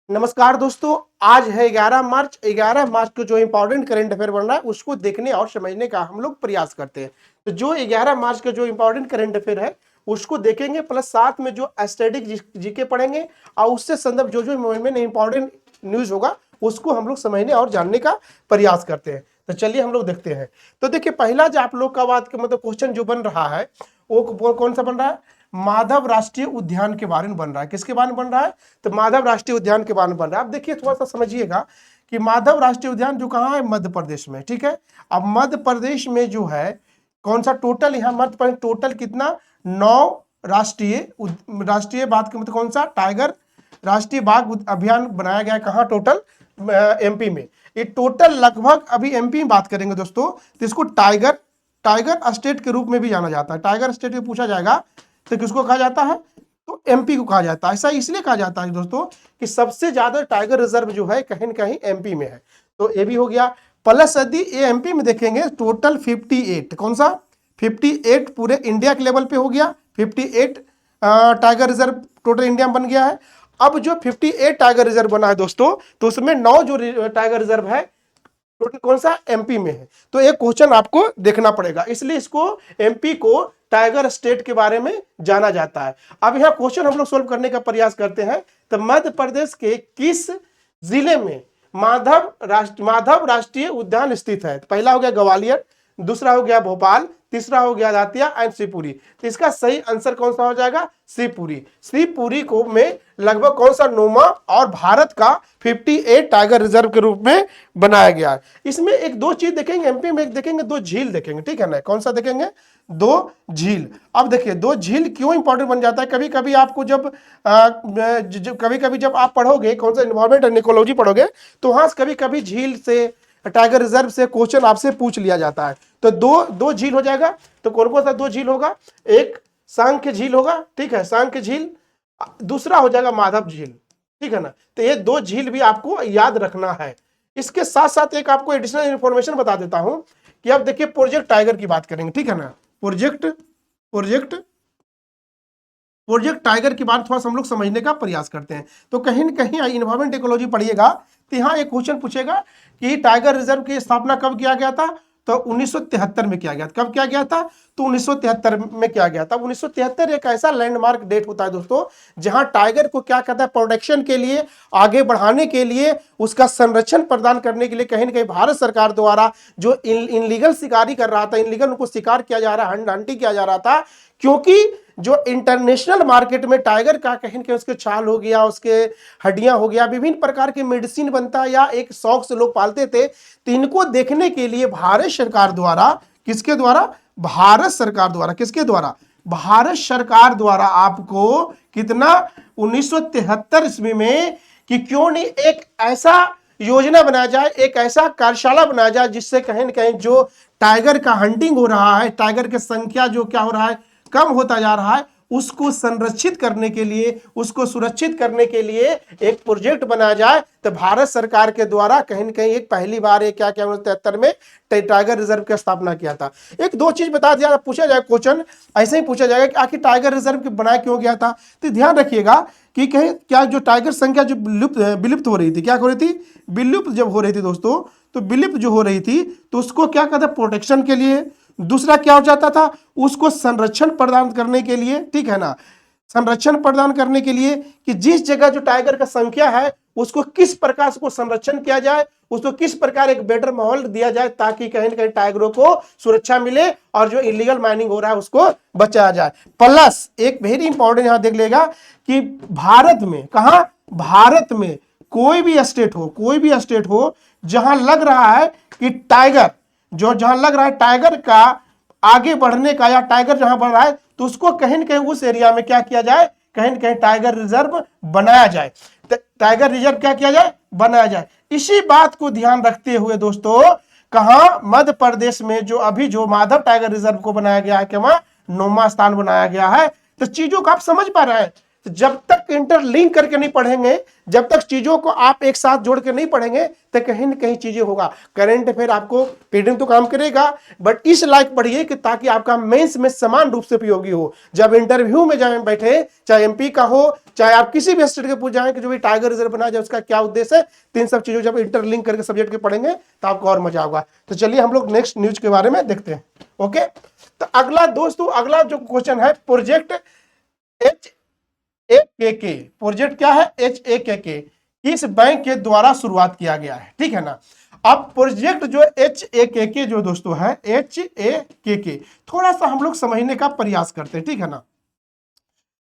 नमस्कार दोस्तों, आज है 11 मार्च। 11 मार्च को जो इंपॉर्टेंट करंट अफेयर बन रहा है उसको देखने और समझने का हम लोग प्रयास करते हैं। तो जो 11 मार्च का जो इंपॉर्टेंट करंट अफेयर है उसको देखेंगे, प्लस साथ में जो स्टैटिक जीके पढ़ेंगे और उससे संदर्भ जो में इंपॉर्टेंट न्यूज होगा उसको हम लोग समझने और जानने का प्रयास करते हैं। तो चलिए हम लोग देखते हैं। तो देखिए, पहला जो आप लोग का बात मतलब क्वेश्चन जो बन रहा है वो कौन सा बन रहा है? माधव राष्ट्रीय उद्यान के बारे में बन रहा है। किसके बारे में बन रहा है? तो माधव राष्ट्रीय उद्यान के बारे में बन रहा है। अब देखिए, थोड़ा सा समझिएगा कि माधव राष्ट्रीय उद्यान जो कहाँ है, मध्य प्रदेश में। ठीक है, अब मध्य प्रदेश में जो है कौन सा टोटल, यहाँ मध्य प्रदेश टोटल कितना 9 राष्ट्रीय बात के मतलब कौन सा टाइगर राष्ट्रीय बाघ अभियान बनाया गया है। कहाँ? टोटल एमपी में। ये टोटल लगभग अभी एमपी में बात करेंगे दोस्तों, तो इसको टाइगर स्टेट के रूप में भी जाना जाता है। टाइगर स्टेट में पूछा जाएगा तो किसको कहा जाता है? तो एमपी को कहा जाता है। ऐसा इसलिए कहा जाता है दोस्तों कि सबसे ज्यादा टाइगर रिजर्व जो है कहीं न कहीं एमपी में है। तो ये भी हो गया। प्लस यदि ये एमपी में देखेंगे टोटल 58, कौन सा 58 पूरे इंडिया के लेवल पे हो गया। 58 टाइगर रिजर्व टोटल इंडिया में बन गया है। अब जो 58 टाइगर रिजर्व बना है दोस्तों, तो उसमें 9 जो टाइगर रिजर्व है टोटल कौन सा एमपी में है। तो एक क्वेश्चन आपको देखना पड़ेगा, इसलिए इसको एमपी को टाइगर स्टेट के बारे में जाना जाता है। अब यहां क्वेश्चन हम लोग सोल्व करने का प्रयास करते हैं। तो मध्य प्रदेश के किस जिले में माधव राष्ट्रीय उद्यान स्थित है? पहला हो गया ग्वालियर, दूसरा हो गया भोपाल, तीसरा हो गया दातिया एंड शिवपुरी। तो इसका सही आंसर कौन सा हो जाएगा? शिवपुरी। शिवपुरी को में लगभग कौन सा नोमा और भारत का 58 टाइगर रिजर्व के रूप में बनाया गया है। इसमें एक दो चीज देखेंगे एमपी में, एक देखेंगे दो झील देखेंगे। ठीक है ना, कौन सा देखेंगे? दो झील। अब देखिए, दो झील क्यों इंपॉर्टेंट बन जाता है? कभी कभी आपको जब कभी कभी जब आप पढ़ोगे कौन सा इन्वायरमेंट एंड इकोलॉजी पढ़ोगे, तो वहां कभी कभी झील से टाइगर रिजर्व से क्वेश्चन आपसे पूछ लिया जाता है। तो दो झील हो जाएगा। तो कौन कौन सा दो झील होगा? एक सांख्य झील होगा, ठीक है, सांख्य झील। दूसरा हो जाएगा माधव झील। ठीक है ना, तो ये दो झील भी आपको याद रखना है। इसके साथ साथ एक आपको एडिशनल इंफॉर्मेशन बता देता हूं कि अब देखिए प्रोजेक्ट टाइगर की बात करेंगे। ठीक है ना, प्रोजेक्ट टाइगर की बात थोड़ा सा हम लोग समझने का प्रयास करते हैं। तो कहीं न कहीं इन्वायरमेंट इकोलॉजी पढ़िएगा तो यहाँ एक क्वेश्चन पूछेगा कि टाइगर रिजर्व की स्थापना कब किया गया था? तो 1973 में किया गया था। कब किया गया था? तो 1973 में किया गया था। 1973 एक ऐसा लैंडमार्क डेट होता है दोस्तों जहां टाइगर को क्या कहता है, प्रोटेक्शन के लिए, आगे बढ़ाने के लिए, उसका संरक्षण प्रदान करने के लिए कहीं ना कहीं भारत सरकार द्वारा जो इनलीगल शिकारी कर रहा था, इनलीगल उनको शिकार किया जा रहा, हंटिंग किया जा रहा था, क्योंकि जो इंटरनेशनल मार्केट में टाइगर का कहीं के उसके छाल हो गया, उसके हड्डियां हो गया, विभिन्न प्रकार के मेडिसिन बनता है या एक शौक से लोग पालते थे। तो इनको देखने के लिए भारत सरकार द्वारा, किसके द्वारा? भारत सरकार द्वारा। किसके द्वारा? भारत सरकार द्वारा आपको कितना 1973 ईस्वी में कि क्यों नहीं एक ऐसा योजना बनाया जाए, एक ऐसा कार्यशाला बनाया जाए जिससे कहीं न कहीं जो टाइगर का हंटिंग हो रहा है, टाइगर की संख्या जो क्या हो रहा है, कम होता जा रहा है, उसको संरक्षित करने के लिए, उसको सुरक्षित करने के लिए एक प्रोजेक्ट बनाया जाए। तो भारत सरकार के द्वारा कहीं न कहीं एक पहली बार एक क्या 73 में टाइगर रिजर्व की स्थापना किया था। एक दो चीज बता दिया, पूछा जाए क्वेश्चन ऐसे ही पूछा जाएगा कि आखिर टाइगर रिजर्व बनाया क्यों गया था। तो ध्यान रखिएगा कि कहीं क्या जो टाइगर संख्या जो विलुप्त हो रही थी, क्या हो रही थी? विलुप्त जब हो रही थी दोस्तों, तो विलुप्त जो हो रही थी तो उसको क्या कहते हैं, प्रोटेक्शन के लिए। दूसरा क्या हो जाता था, उसको संरक्षण प्रदान करने के लिए। ठीक है ना, संरक्षण प्रदान करने के लिए कि जिस जगह जो टाइगर का संख्या है उसको किस प्रकार से संरक्षण किया जाए, उसको किस प्रकार एक बेटर माहौल दिया जाए ताकि कहीं ना कहीं टाइगरों को सुरक्षा मिले और जो इलीगल माइनिंग हो रहा है उसको बचाया जाए। प्लस एक वेरी इंपॉर्टेंट यहां देख लेगा कि भारत में, कहा भारत में कोई भी स्टेट हो जहां लग रहा है कि टाइगर, जो जहां लग रहा है टाइगर का आगे बढ़ने का या टाइगर जहां बढ़ रहा है, तो उसको कहीं ना कहीं उस एरिया में क्या किया जाए, कहीं ना कहीं टाइगर रिजर्व बनाया जाए। टाइगर रिजर्व क्या किया जाए? बनाया जाए। इसी बात को ध्यान रखते हुए दोस्तों कहा मध्य प्रदेश में जो अभी जो माधव टाइगर रिजर्व को बनाया गया है, क्या वहां नौवां स्थान बनाया गया है। तो चीजों को आप समझ पा रहे हैं। तो जब तक इंटरलिंक करके नहीं पढ़ेंगे, जब तक चीजों को आप एक साथ जोड़ के नहीं पढ़ेंगे, तो कहीं ना कहीं चीजें होगा। करंट अफेयर आपको पीडीएफ तो काम करेगा, बट इस लायक पढ़िए कि ताकि आपका मेंस में समान रूप से उपयोगी हो। जब इंटरव्यू में जाए बैठे, चाहे एमपी का हो, चाहे आप किसी भी स्टेट के पूछ जाए कि जो भी टाइगर रिजर्व बना जाए उसका क्या उद्देश्य है, तीन सब चीजों जब इंटरलिंक करके सब्जेक्ट के पढ़ेंगे तो आपको और मजा होगा। तो चलिए हम लोग नेक्स्ट न्यूज के बारे में देखते हैं। ओके, तो अगला दोस्तों, अगला जो क्वेश्चन है, प्रोजेक्ट HAKK, प्रोजेक्ट क्या है? HAKK किस बैंक के द्वारा शुरुआत किया गया है, ठीक है ना। अब प्रोजेक्ट जो HAKK जो दोस्तों है, HAKK थोड़ा सा हम लोग समझने का प्रयास करते हैं, ठीक है ना।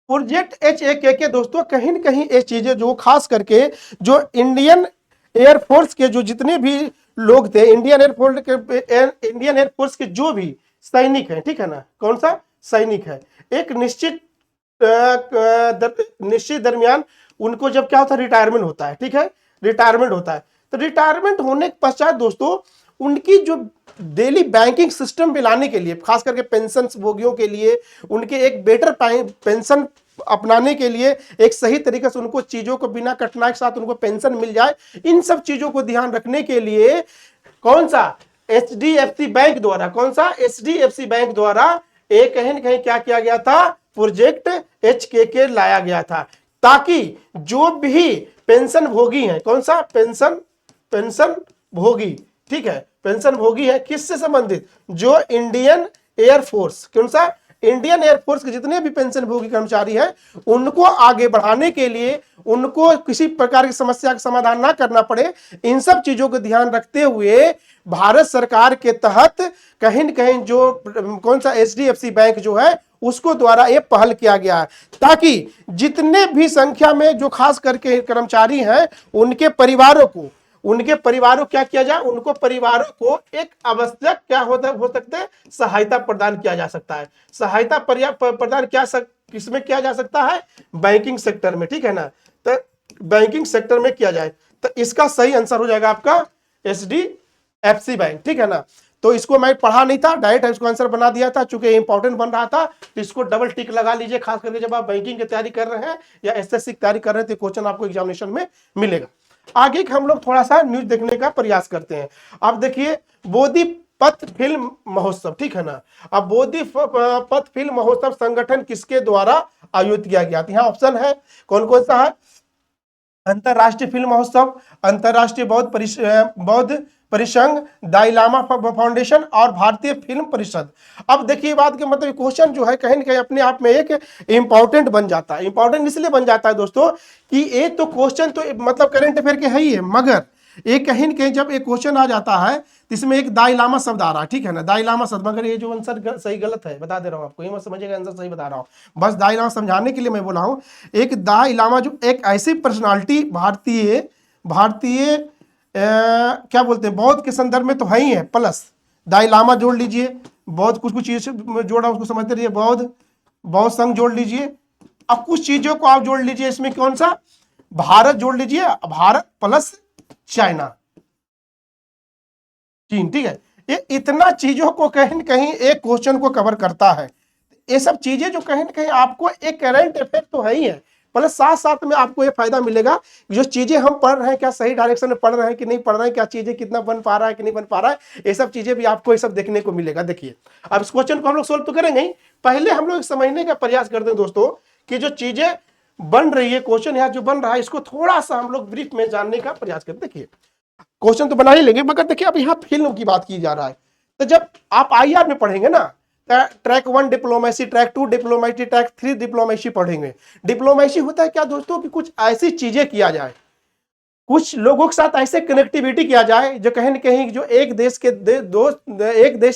प्रोजेक्ट HAKK दोस्तों कहीं न कहीं ये चीजें जो खास करके जो इंडियन एयरफोर्स के जो जितने भी लोग थे, इंडियन एयरफोर्स के जो भी सैनिक हैं, ठीक है ना, कौन सा सैनिक है, एक निश्चित दरमियान उनको जब क्या होता है, रिटायरमेंट होता है, ठीक है, रिटायरमेंट होता है। तो रिटायरमेंट होने के पश्चात दोस्तों उनकी जो डेली बैंकिंग सिस्टम पे लाने के लिए, खास करके पेंशन भोगियों के लिए, उनके एक बेटर पेंशन अपनाने के लिए, एक सही तरीके से उनको चीजों को बिना कठिनाई के साथ उनको पेंशन मिल जाए, इन सब चीजों को ध्यान रखने के लिए कौन सा HDFC बैंक द्वारा, कौन सा HDFC बैंक द्वारा एक कहीं न कहीं क्या किया गया था, प्रोजेक्ट HAKK लाया गया था, ताकि जो भी पेंशन भोगी है, कौन सा पेंशन भोगी, ठीक है, पेंशन भोगी है किससे संबंधित, जो इंडियन एयरफोर्स, कौन सा इंडियन एयरफोर्स के जितने भी पेंशन भोगी कर्मचारी हैं, उनको आगे बढ़ाने के लिए, उनको किसी प्रकार की समस्या का समाधान ना करना पड़े, इन सब चीजों को ध्यान रखते हुए भारत सरकार के तहत कहीं न कहीं जो कौन सा HDFC बैंक जो है उसको द्वारा ये पहल किया गया है, ताकि जितने भी संख्या में जो खास करके कर्मचारी हैं उनके परिवारों को क्या किया जाए, उनको परिवारों को एक आवश्यक क्या हो सकता है, सहायता प्रदान किया जा सकता है। सहायता प्रदान किसमें किया जा सकता है, बैंकिंग सेक्टर में, ठीक है ना। तो बैंकिंग सेक्टर में किया जाए, तो इसका सही आंसर हो जाएगा आपका HDFC बैंक, ठीक है ना। तो इसको मैं पढ़ा नहीं था, डायरेक्ट इसको आंसर बना दिया था, चूंकि इंपॉर्टेंट बन रहा था, तो इसको डबल टिक लगा लीजिए, खास करके जब आप बैंकिंग की तैयारी कर रहे हैं या SSC की तैयारी कर रहे हैं, तो क्वेश्चन आपको एग्जामिनेशन में मिलेगा। आगे हम लोग थोड़ा सा न्यूज देखने का प्रयास करते हैं। अब देखिए, बोधिपथ फिल्म महोत्सव, ठीक है ना। अब बोधिपथ फिल्म महोत्सव संगठन किसके द्वारा आयोजित किया गया, यहाँ ऑप्शन है, कौन कौन सा है, अंतरराष्ट्रीय फिल्म महोत्सव, अंतरराष्ट्रीय बौद्ध परिसंघ, दाई लामा फाउंडेशन और भारतीय फिल्म परिषद। अब देखिए बात के मतलब क्वेश्चन जो है कहीं न कहीं अपने आप में एक इंपॉर्टेंट बन जाता है। इंपॉर्टेंट इसलिए बन जाता है दोस्तों कि ये तो क्वेश्चन तो मतलब करंट अफेयर के है ही है, मगर एक कहीं न कहीं जब एक क्वेश्चन आ जाता है तो इसमें एक दाई लामा शब्द आ रहा है, ठीक है ना, दाई लामा शब्द, मगर ये जो आंसर सही गलत है बता दे रहा हूँ आपको, ये मत समझिएगा आंसर सही बता रहा हूँ, बस दाई लामा समझाने के लिए मैं बोला हूँ। एक दाई लामा जो एक ऐसी पर्सनालिटी भारतीय क्या बोलते हैं, बौद्ध के संदर्भ में तो है ही है, प्लस दाई लामा जोड़ लीजिए, बौद्ध कुछ चीजें जोड़ा उसको समझते रहिए, बौद्ध संघ जोड़ लीजिए, अब कुछ चीजों को आप जोड़ लीजिए, इसमें कौन सा, भारत जोड़ लीजिए, भारत प्लस चाइना, चीन, ठीक है। ये इतना चीजों को कहीं न कहीं एक क्वेश्चन को कवर करता है। ये सब चीजें जो कहीं न कहीं आपको एक करंट अफेयर तो है ही है, प्लस साथ साथ में आपको ये फायदा मिलेगा जो चीजें हम पढ़ रहे हैं क्या सही डायरेक्शन में पढ़ रहे हैं कि नहीं पढ़ रहे हैं, क्या चीजें कितना बन पा रहा है कि नहीं बन पा रहा है, ये सब चीजें भी आपको ये सब देखने को मिलेगा। देखिए अब इस क्वेश्चन को हम लोग सोल्व तो करेंगे ही, पहले हम लोग समझने का प्रयास करते हैं दोस्तों कि जो चीजें बन रही है, क्वेश्चन यहाँ जो बन रहा है, इसको थोड़ा सा हम लोग ब्रीफ में जानने का प्रयास करते। देखिए क्वेश्चन तो बना ही लेंगे, मगर देखिए अब यहाँ फिल्म की बात की जा रहा है, तो जब आप IR में पढ़ेंगे ना, track 1 diplomacy, track 2 diplomacy, track 3 diplomacy पढ़ेंगे। डिप्लोमेसी होता है क्या दोस्तों कि कुछ ऐसी चीजें किया जाए, कुछ लोगों के साथ ऐसे कनेक्टिविटी किया जाए जो कहीं न कहीं जो एक देश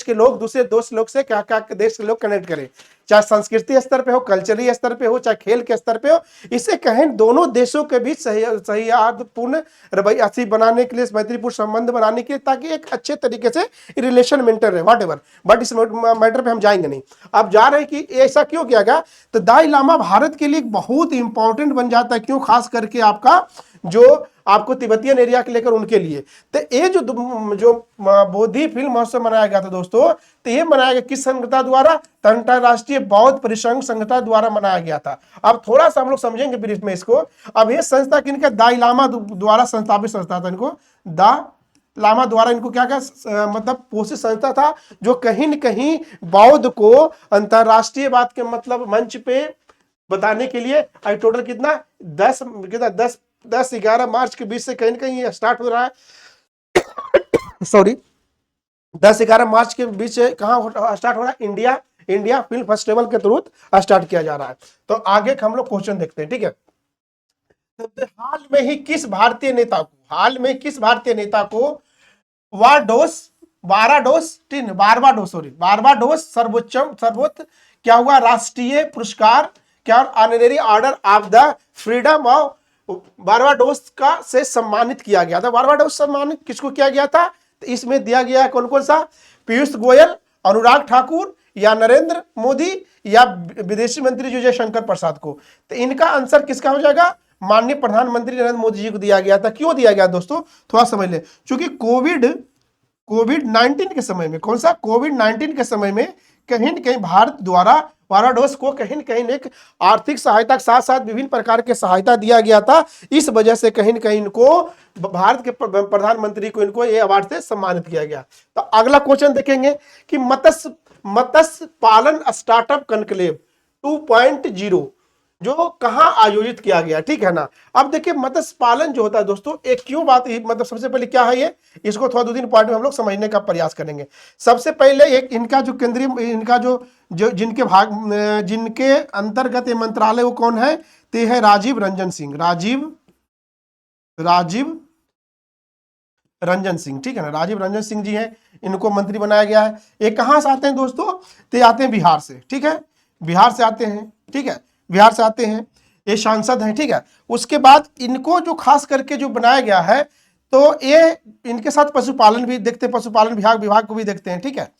के लोग दूसरे दोस्त लोग से क्या देश के लोग कनेक्ट करें, चाहे संस्कृति स्तर पे हो, कल्चरली स्तर पे हो, चाहे खेल के स्तर पे हो, इससे कहें दोनों देशों के बीच सौहार्दपूर्ण रवैया बनाने के लिए, मैत्रीपूर्ण संबंध बनाने के लिए, ताकि एक अच्छे तरीके से रिलेशन मेंटेन रहे, वॉट एवर, बट इस मैटर पे हम जाएंगे नहीं। अब जा रहे हैं कि ऐसा क्यों किया गया, तो दाई लामा भारत के लिए बहुत इंपॉर्टेंट बन जाता है, क्यों, खास करके आपका जो आपको तिब्बतियन एरिया के लेकर उनके लिए। तो ये जो बोधि फिल्म महोत्सव मनाया गया था दोस्तों, तो ये मनाया गया किस संस्था द्वारा? तो अंतरराष्ट्रीय बौद्ध परिसंघ संस्था द्वारा मनाया गया था। अब थोड़ा सा हम लोग समझेंगे ब्रीफ में इसको। अब ये संस्था किनका? दाई लामा द्वारा संस्थापित संस्था था, इनको दा लामा द्वारा इनको क्या क्या मतलब पोषित संस्था था, जो कहीं न कहीं बौद्ध को अंतरराष्ट्रीय बात के मतलब मंच पे बताने के लिए। टोटल कितना 10-11 मार्च के बीच से कहीं ना कहीं स्टार्ट हो रहा है। सॉरी, 10-11 मार्च के बीच से कहाँ स्टार्ट हो रहा है? इंडिया फिल्म फेस्टिवल के थ्रू स्टार्ट किया जा रहा है। तो आगे हम लोग क्वेश्चन देखते हैं, ठीक है। तो हाल में ही किस भारतीय नेता को बारबाडोस सर्वोच्च क्या हुआ? राष्ट्रीय पुरस्कार क्या? Honorary order of the freedom of Barbados का से सम्मानित किया गया था। बारबाडोस सम्मानित किसको किया गया था? तो इसमें दिया गया है कौन कौन सा? पीयूष गोयल, अनुराग ठाकुर, या नरेंद्र मोदी, या विदेशी मंत्री जो जयशंकर प्रसाद को। तो इनका आंसर किसका हो जाएगा? माननीय प्रधानमंत्री नरेंद्र मोदी जी को दिया गया था। क्यों दिया गया दोस्तों? थोड़ा समझ ले। क्योंकि कोविड-19 के समय में, कौन सा? कोविड-19 के समय में कहीं न कहीं भारत द्वारा बारबाडोस को कहीं न कहीं एक आर्थिक सहायता के साथ साथ विभिन्न प्रकार के सहायता दिया गया था। इस वजह से कहीं न कहीं इनको भारत के प्रधानमंत्री को इनको ये अवार्ड से सम्मानित किया गया। तो अगला क्वेश्चन देखेंगे कि मत्स्य पालन स्टार्टअप कॉन्क्लेव 2.0 जो कहां आयोजित किया गया, ठीक है ना। अब देखिए मत्स्य पालन जो होता है दोस्तों, एक क्यों बात, मतलब सबसे पहले क्या है ये, इसको थोड़ा 2-3 पॉइंट में हम लोग समझने का प्रयास करेंगे। सबसे पहले एक इनका जो केंद्रीय, इनका जो जिनके अंतर्गत ये मंत्रालय वो कौन है? ते है राजीव रंजन सिंह, ठीक है ना। राजीव रंजन सिंह जी हैं, इनको मंत्री बनाया गया है। ये कहां से आते हैं दोस्तों? तो आते हैं बिहार से, ठीक है, बिहार से आते हैं, ठीक है, बिहार से आते हैं। ये सांसद हैं, ठीक है। उसके बाद इनको जो खास करके जो बनाया गया है, तो ये इनके साथ पशुपालन भी देखते हैं, पशुपालन विभाग को भी देखते हैं, ठीक है।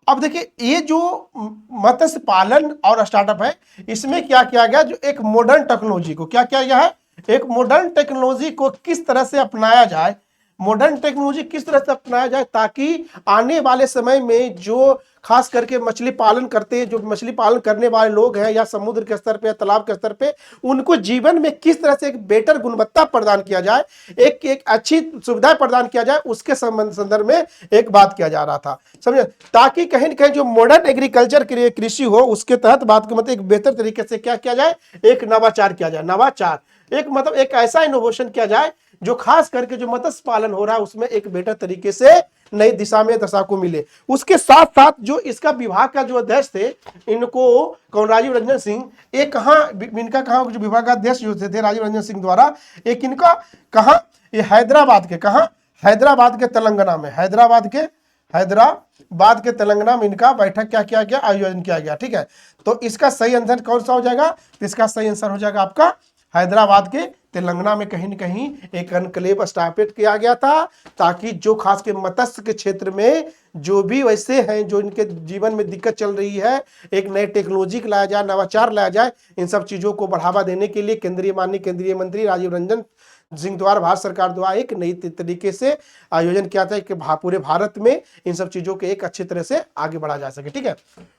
अब देखिए ये जो मत्स्य पालन और स्टार्टअप है, इसमें क्या किया गया? जो एक मॉडर्न टेक्नोलॉजी को क्या किया गया है? एक मॉडर्न टेक्नोलॉजी को किस तरह से अपनाया जाए, ताकि आने वाले समय में जो खास करके मछली पालन करने वाले लोग हैं, या समुद्र के स्तर पे, तालाब के स्तर पे, उनको जीवन में किस तरह से एक बेटर गुणवत्ता प्रदान किया जाए, एक अच्छी सुविधा प्रदान किया जाए, उसके संदर्भ में एक बात किया जा रहा था, समझे। ताकि कहीं न कहीं जो मॉडर्न एग्रीकल्चर कृषि हो, उसके तहत बात का मतलब एक बेहतर तरीके से क्या किया जाए? एक नवाचार किया जाए। नवाचार एक मतलब एक ऐसा इनोवेशन किया जाए जो खास करके जो मत्स्य पालन हो रहा है उसमें एक बेहतर तरीके से नई दिशा में दशा को मिले। उसके साथ साथ जो इसका विभाग का जो अध्यक्ष थे, इनको कौन? राजीव रंजन सिंह। एक इनका जो विभाग अध्यक्ष जो थे राजीव रंजन सिंह द्वारा, एक इनका कहा? ये हैदराबाद के तेलंगाना में, हैदराबाद के तेलंगाना में इनका बैठक क्या किया गया? आयोजन किया गया, ठीक है। तो इसका सही आंसर कौन सा हो जाएगा? तो इसका सही आंसर हो जाएगा आपका हैदराबाद के तेलंगाना में कहीं न कहीं एक एनक्लेव स्थापित किया गया था, ताकि जो खास के मत्स्य के क्षेत्र में जो भी वैसे हैं जो इनके जीवन में दिक्कत चल रही है, एक नई टेक्नोलॉजी लाया जाए, नवाचार लाया जाए, इन सब चीजों को बढ़ावा देने के लिए माननीय केंद्रीय मंत्री राजीव रंजन सिंह द्वारा भारत सरकार द्वारा एक नई तरीके से आयोजन किया था कि पूरे भारत में इन सब चीजों के एक अच्छी तरह से आगे बढ़ा जा सके, ठीक है।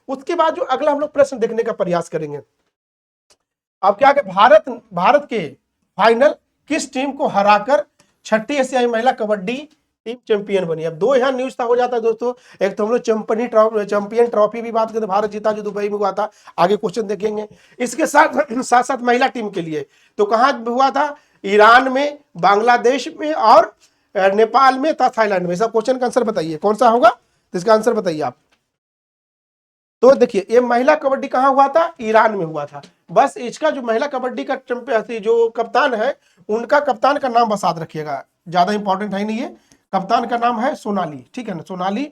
उसके बाद जो अगला हम लोग प्रश्न देखने का प्रयास करेंगे, अब क्या कि भारत के फाइनल किस टीम को हराकर 6ठी एशियाई महिला कबड्डी टीम चैंपियन बनी। अब दो यहाँ न्यूज था हो जाता है दोस्तों, एक तो हम लोग चैंपियन ट्रॉफी भी बात करते, भारत जीता जो दुबई में हुआ था, आगे क्वेश्चन देखेंगे। इसके साथ महिला टीम के लिए तो कहाँ हुआ था? ईरान में, बांग्लादेश में, और नेपाल में था, थाईलैंड में। सब क्वेश्चन का आंसर बताइए कौन सा होगा, तो इसका आंसर बताइए आप। तो देखिए ये महिला कबड्डी कहाँ हुआ था? ईरान में हुआ था। बस इसका जो महिला कबड्डी का जो कप्तान है, उनका कप्तान का नाम बस याद रखिएगा, ज्यादा इंपॉर्टेंट है नहीं है। कप्तान का नाम है सोनाली, ठीक है ना, सोनाली,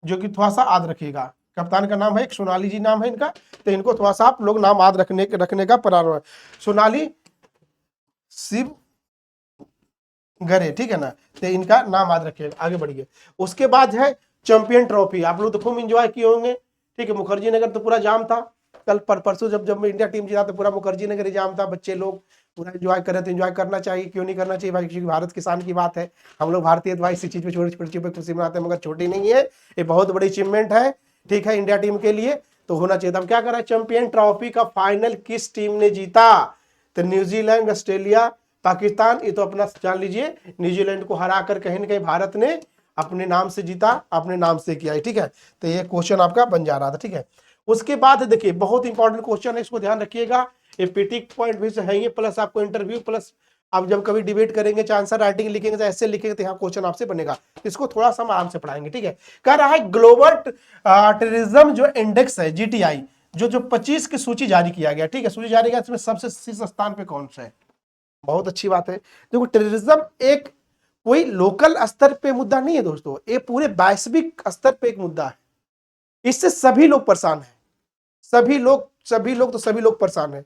जो कि थोड़ा सा याद रखिएगा। कप्तान का नाम है एक सोनाली जी नाम है इनका, तो इनको थोड़ा सा आप लोग नाम याद रखने का प्रारंभ है। सोनाली शिव गरे, ठीक है ना, तो इनका नाम याद रखिएगा। आगे बढ़िए। उसके बाद है चैंपियन ट्रॉफी, आप लोग तो खूब इंजॉय किए होंगे, ठीक है। मुखर्जी नगर तो पूरा जाम था, कल परसों जब इंडिया टीम जीता तो पूरा मुखर्जी नगर ही जाम था, बच्चे लोग पूरा एंजॉय करें तो एंजॉय करना चाहिए, क्यों नहीं करना चाहिए भाई, क्योंकि भारत किसान की बात है, हम लोग भारतीय तो भाई इसी चीज पे छोटी छोटी चीज पे खुशी मनाते हैं, मगर छोटी नहीं है, ये बहुत बड़ी अचीवमेंट है, ठीक है, इंडिया टीम के लिए तो होना चाहिए। अब क्या करा, चैंपियन ट्रॉफी का फाइनल किस टीम ने जीता, तो न्यूजीलैंड, ऑस्ट्रेलिया, पाकिस्तान, ये तो अपना जान लीजिए, न्यूजीलैंड को हराकर कहीं ना कहीं भारत ने अपने नाम से जीता, अपने नाम से किया है, ठीक है, तो ये क्वेश्चन आपका बन जा रहा था, ठीक है। उसके बाद देखिए बहुत इंपॉर्टेंट क्वेश्चन है, इसको ध्यान रखिएगा, ये पीटी पॉइंट भी है ये, प्लस आपको इंटरव्यू, प्लस आप जब कभी डिबेट करेंगे चाहे आंसर राइटिंग लिखेंगे तो ऐसे लिखेंगे तो यहाँ क्वेश्चन आपसे बनेगा, इसको थोड़ा सा हम आराम से पढ़ाएंगे, ठीक है। कह रहा है ग्लोबल टेररिज्म जो इंडेक्स है जीटीआई, जो 25 की सूची जारी किया गया, ठीक है, सूची जारी किया, इसमें सबसे शीर्ष स्थान पे कौन सा है, बहुत अच्छी बात है। देखो टेररिज्म एक कोई लोकल स्तर पे मुद्दा नहीं है दोस्तों, ये पूरे वैश्विक स्तर पे एक मुद्दा है, इससे सभी लोग परेशान हैं, सभी लोग तो सभी लोग परेशान हैं।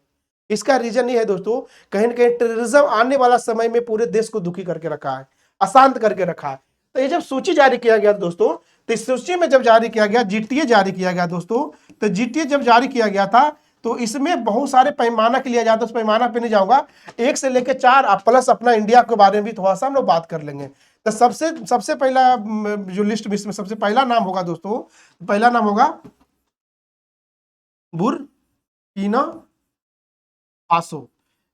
इसका रीजन ये है दोस्तों, कहीं ना कहीं टेररिज्म आने वाला समय में पूरे देश को दुखी करके रखा है, अशांत करके रखा है। तो ये जब सूची जारी किया गया दोस्तों, तो इस सूची में जब जारी किया गया, जीटीए जारी किया गया दोस्तों, तो जीटीए जब जारी किया गया था तो इसमें बहुत सारे पैमाना के लिया जाता है, उस पैमाना पे नहीं जाऊंगा, 1 से लेकर 4 प्लस अपना इंडिया के बारे में भी थोड़ा सा हम लोग बात कर लेंगे। तो सबसे पहला जो लिस्ट में सबसे पहला नाम होगा दोस्तों, पहला नाम होगा बुर्किना फासो,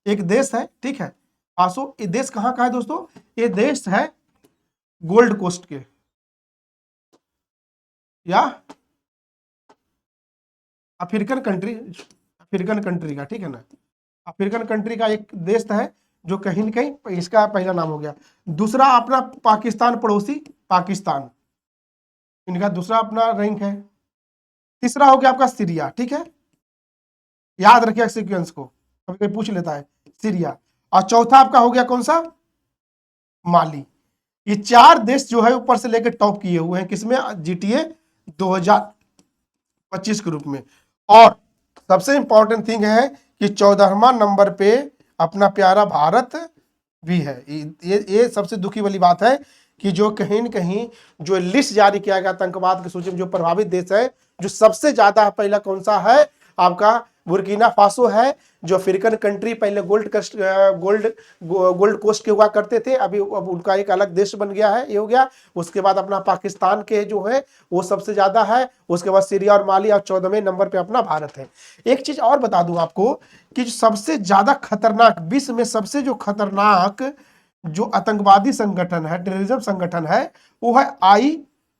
एक देश है, ठीक है, फासो, ये देश कहां का है दोस्तों, ये देश है गोल्ड कोस्ट के या अफ्रीकन कंट्री का, ठीक है ना, अफ्रीकन कंट्री का एक देश है जो कहीं न कहीं, इसका पहला नाम हो गया। दूसरा अपना पाकिस्तान, पड़ोसी पाकिस्तान, इनका दूसरा अपना रैंक है। तीसरा हो गया आपका सीरिया, ठीक है, याद रखिए सीक्वेंस को, कभी कोई पूछ लेता है, सीरिया। और चौथा आपका हो गया कौन सा, माली। ये 4 देश जो है ऊपर से लेकर टॉप किए हुए हैं किसमें, जीटीए 2025 के रूप में। और सबसे इंपॉर्टेंट थिंग है कि 14वां नंबर पे अपना प्यारा भारत भी है। ये सबसे दुखी वाली बात है कि जो कहीं न कहीं जो लिस्ट जारी किया गया आतंकवाद की सूची में जो प्रभावित देश है, जो सबसे ज्यादा पहला कौन सा है आपका, बुर्किना फासो है, जो अफ्रीकन कंट्री पहले गोल्ड कोस्ट के हुआ करते थे, अभी अब उनका एक अलग देश बन गया है, ये हो गया। उसके बाद अपना पाकिस्तान के जो है वो सबसे ज्यादा है, उसके बाद सीरिया और माली, और 14वें नंबर पे अपना भारत है। एक चीज और बता दूं आपको कि जो सबसे ज्यादा खतरनाक, विश्व में सबसे जो खतरनाक जो आतंकवादी संगठन है, टेररिज्म संगठन है, वो है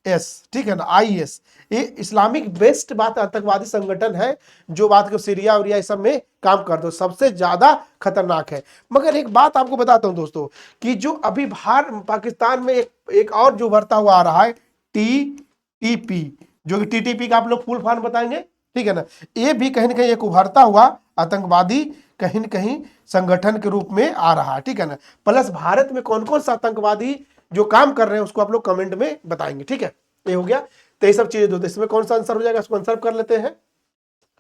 IS, ठीक है ना, IS, ये इस्लामिक बेस्ड बात आतंकवादी संगठन है, जो बात को सीरिया और ये सब में काम करते हो, सबसे ज्यादा खतरनाक है। मगर एक बात आपको बताता हूं दोस्तों, कि जो अभी पाकिस्तान में एक और जो बढ़ता हुआ आ रहा है, TTP, जो कि TTP का आप लोग फुल फॉर्म बताएंगे, ठीक है ना, ये भी कहीं ना कहीं एक उभरता हुआ आतंकवादी कहीं न कहीं संगठन के रूप में आ रहा है, ठीक है ना। प्लस भारत में कौन कौन सा आतंकवादी जो काम कर रहे हैं उसको आप लोग कमेंट में बताएंगे, ठीक है, ये हो गया। तो ये सब चीजें दो, इसमें कौन सा आंसर हो जाएगा, इसको आंसर कर लेते हैं,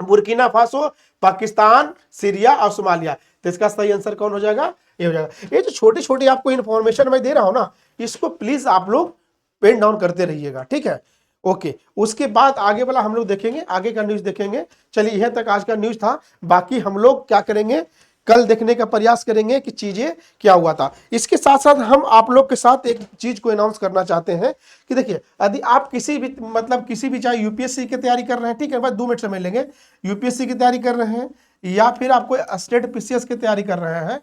बुर्किना फासो, पाकिस्तान, सीरिया और सोमालिया। तो इसका सही आंसर कौन हो जाएगा, ये हो जाएगा। ये जो छोटी छोटी आपको इन्फॉर्मेशन मैं दे रहा हूं ना, इसको प्लीज आप लोग पेन डाउन करते रहिएगा, ठीक है, ओके। उसके बाद आगे वाला हम लोग देखेंगे, आगे का न्यूज देखेंगे। चलिए यह तक आज का न्यूज था, बाकी हम लोग क्या करेंगे, कल देखने का प्रयास करेंगे कि चीजें क्या हुआ था। इसके साथ साथ हम आप लोग के साथ एक चीज को अनाउंस करना चाहते हैं कि देखिए, यदि आप किसी भी चाहे यूपीएससी की तैयारी कर रहे हैं, ठीक है, बस 2 मिनट समय लेंगे, यूपीएससी की तैयारी कर रहे हैं या फिर आपको स्टेट पीसीएस की तैयारी कर रहे हैं,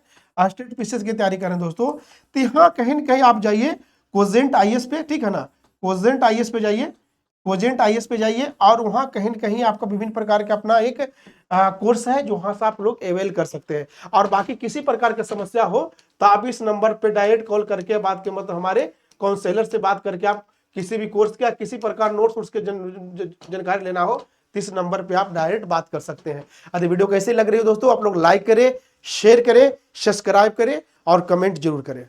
स्टेट पीसीएस की तैयारी कर रहे हैं दोस्तों, तो यहाँ कहीं न कहीं आप जाइए कोजेंट आईएएस पे, ठीक है ना, कोजेंट आईएएस पे जाइए, कोजेंट आईएएस पे जाइए, और वहां कहीं न कहीं आपका विभिन्न प्रकार का अपना एक कोर्स है जो वहां से आप लोग अवेल कर सकते हैं। और बाकी किसी प्रकार की समस्या हो तो आप इस नंबर पे डायरेक्ट कॉल करके बात के मतलब हमारे काउंसलर से बात करके आप किसी भी कोर्स का किसी प्रकार नोट्स उसके जानकारी लेना हो तो इस नंबर पे आप डायरेक्ट बात कर सकते हैं। यदि वीडियो कैसी लग रही हो दोस्तों, आप लोग लाइक करें, शेयर करें, सब्सक्राइब करें और कमेंट जरूर करें।